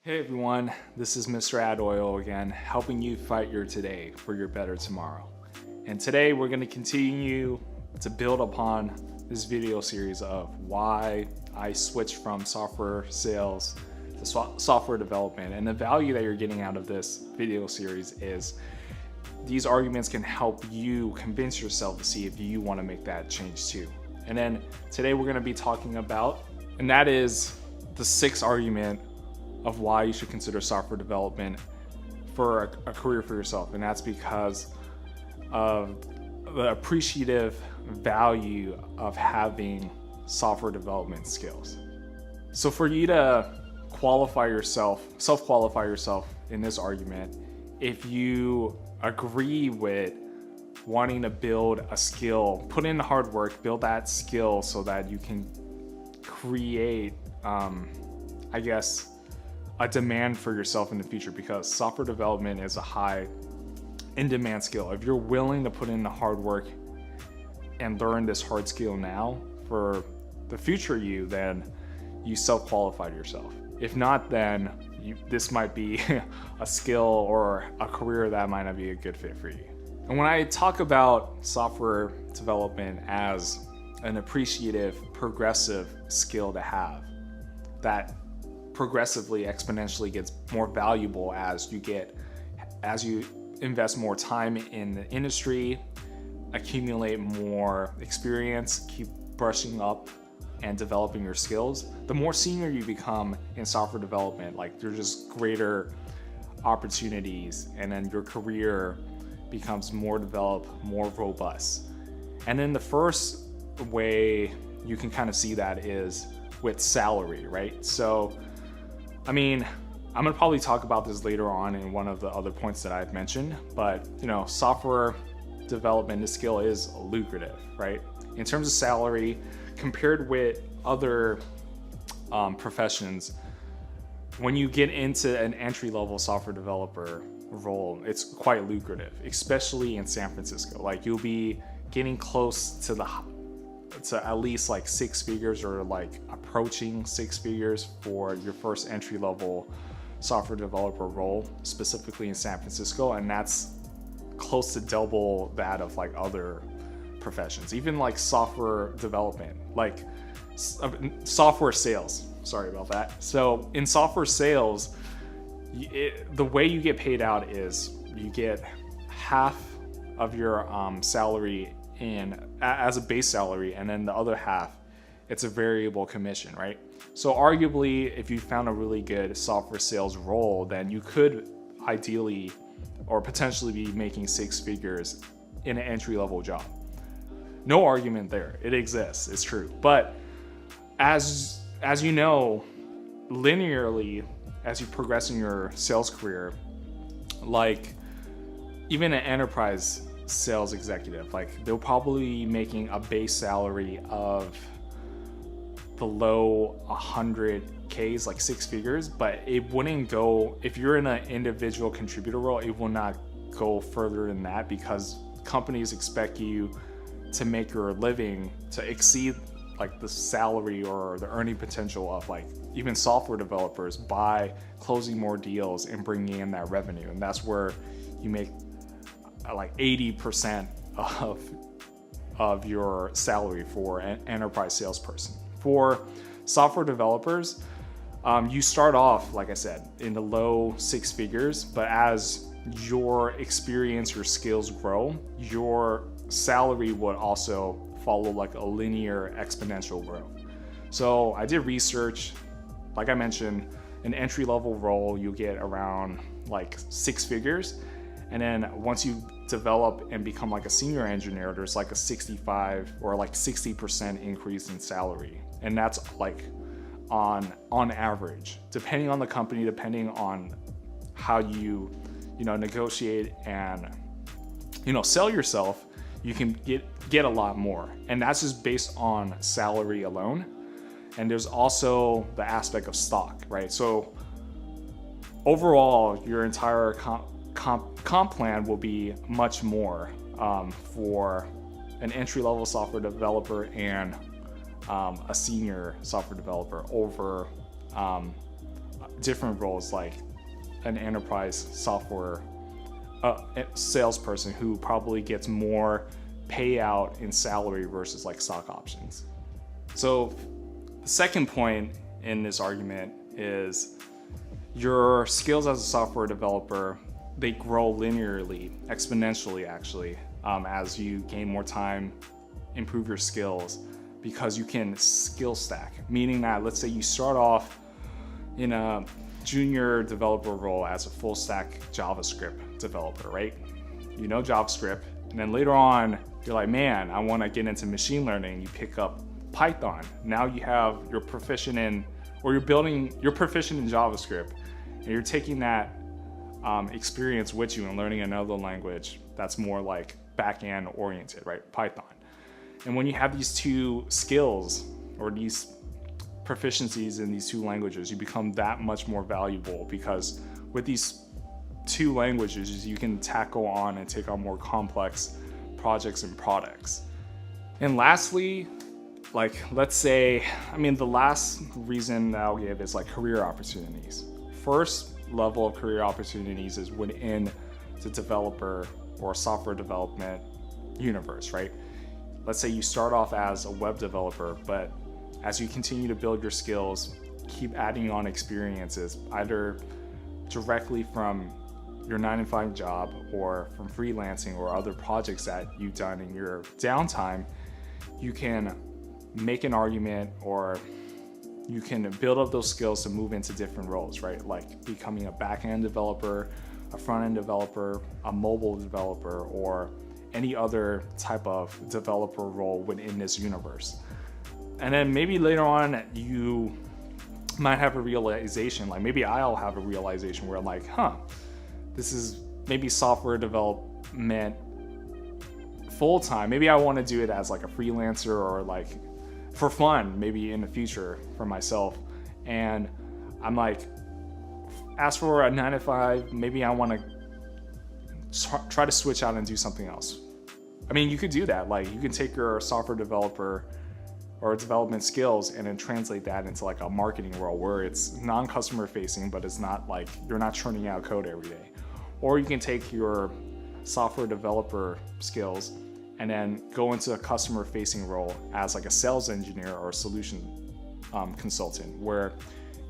Hey everyone, this is MrAddOil again, helping you fight your today for your better tomorrow. And today we're going to continue to build upon this video series of why I switched from software sales to software development. And the value that you're getting out of this video series is these arguments can help you convince yourself to see if you want to make that change too. And then today we're going to be talking about, and that is the sixth argument of why you should consider software development for a career for yourself. And that's because of the appreciative value of having software development skills. So for you to qualify yourself, self-qualify yourself in this argument, if you agree with wanting to build a skill, put in the hard work, build that skill so that you can create, a demand for yourself in the future, because software development is a high in-demand skill. If you're willing to put in the hard work and learn this hard skill now for the future you, then you self-qualified yourself. If not, then this might be a skill or a career that might not be a good fit for you. And when I talk about software development as an appreciative, progressive skill to have, that progressively, exponentially gets more valuable as you invest more time in the industry, accumulate more experience, keep brushing up and developing your skills. The more senior you become in software development, like there's just greater opportunities, and then your career becomes more developed, more robust. And then the first way you can kind of see that is with salary, right? So I mean, I'm gonna probably talk about this later on in one of the other points that I've mentioned, but software development, this skill is lucrative, right? In terms of salary, compared with other professions, when you get into an entry-level software developer role, it's quite lucrative, especially in San Francisco. Like you'll be getting close to at least like six figures, or like approaching six figures for your first entry-level software developer role, specifically in San Francisco. And that's close to double that of like other professions, even like software development, like software sales. Sorry about that. So in software sales, the way you get paid out is you get half of your salary as a base salary, and then the other half, it's a variable commission, right? So arguably, if you found a really good software sales role, then you could ideally or potentially be making six figures in an entry-level job. No argument there. It exists. It's true. But as you know, linearly, as you progress in your sales career, like even an enterprise sales executive, like they'll probably be making a base salary of below 100Ks, like six figures, but it wouldn't go, if you're in an individual contributor role, it will not go further than that, because companies expect you to make your living to exceed like the salary or the earning potential of like even software developers by closing more deals and bringing in that revenue. And that's where you make like 80% of your salary for an enterprise salesperson. For software developers, you start off, like I said, in the low six figures, but as your experience, your skills grow, your salary would also follow like a linear exponential growth. So I did research, like I mentioned, an entry-level role, you get around like six figures. And then once you develop and become like a senior engineer, there's like a 65 or like 60% increase in salary. And that's like on average, depending on the company, depending on how you negotiate and sell yourself, you can get a lot more. And that's just based on salary alone. And there's also the aspect of stock, right? So overall, your entire comp plan will be much more for an entry-level software developer and a senior software developer over different roles like an enterprise software salesperson who probably gets more payout in salary versus like stock options. So the second point in this argument is your skills as a software developer, they grow linearly, exponentially actually, as you gain more time, improve your skills, because you can skill stack, meaning that let's say you start off in a junior developer role as a full stack JavaScript developer, right? You know JavaScript, and then later on you're like, man, I want to get into machine learning. You pick up Python. Now you're proficient in JavaScript, and you're taking that experience with you and learning another language that's more like back-end oriented, right? Python. And when you have these two skills or these proficiencies in these two languages, you become that much more valuable, because with these two languages, you can tackle on and take on more complex projects and products. And lastly, like, let's say, the last reason that I'll give is like career opportunities. First level of career opportunities is within the developer or software development universe, right? Let's say you start off as a web developer, but as you continue to build your skills, keep adding on experiences, either directly from your 9-to-5 job or from freelancing or other projects that you've done in your downtime, you can make an argument, or you can build up those skills to move into different roles, right? Like becoming a back-end developer, a front-end developer, a mobile developer, or any other type of developer role within this universe. And then maybe later on you might have a realization, like maybe I'll have a realization where I'm like, this is maybe software development full-time. Maybe I want to do it as like a freelancer or like for fun, maybe in the future for myself. And I'm like, as for a 9-to-5, maybe I want to try to switch out and do something else. You could do that. Like, you can take your software developer or development skills and then translate that into like a marketing role where it's non-customer facing, but it's not like you're not churning out code every day. Or you can take your software developer skills and then go into a customer facing role as like a sales engineer or a solution consultant, where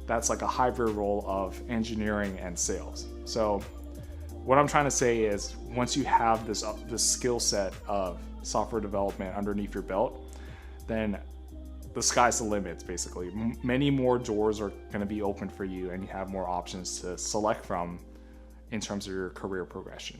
that's like a hybrid role of engineering and sales. So what I'm trying to say is, once you have this skill set of software development underneath your belt, then the sky's the limit, basically. Many more doors are going to be open for you, and you have more options to select from in terms of your career progression.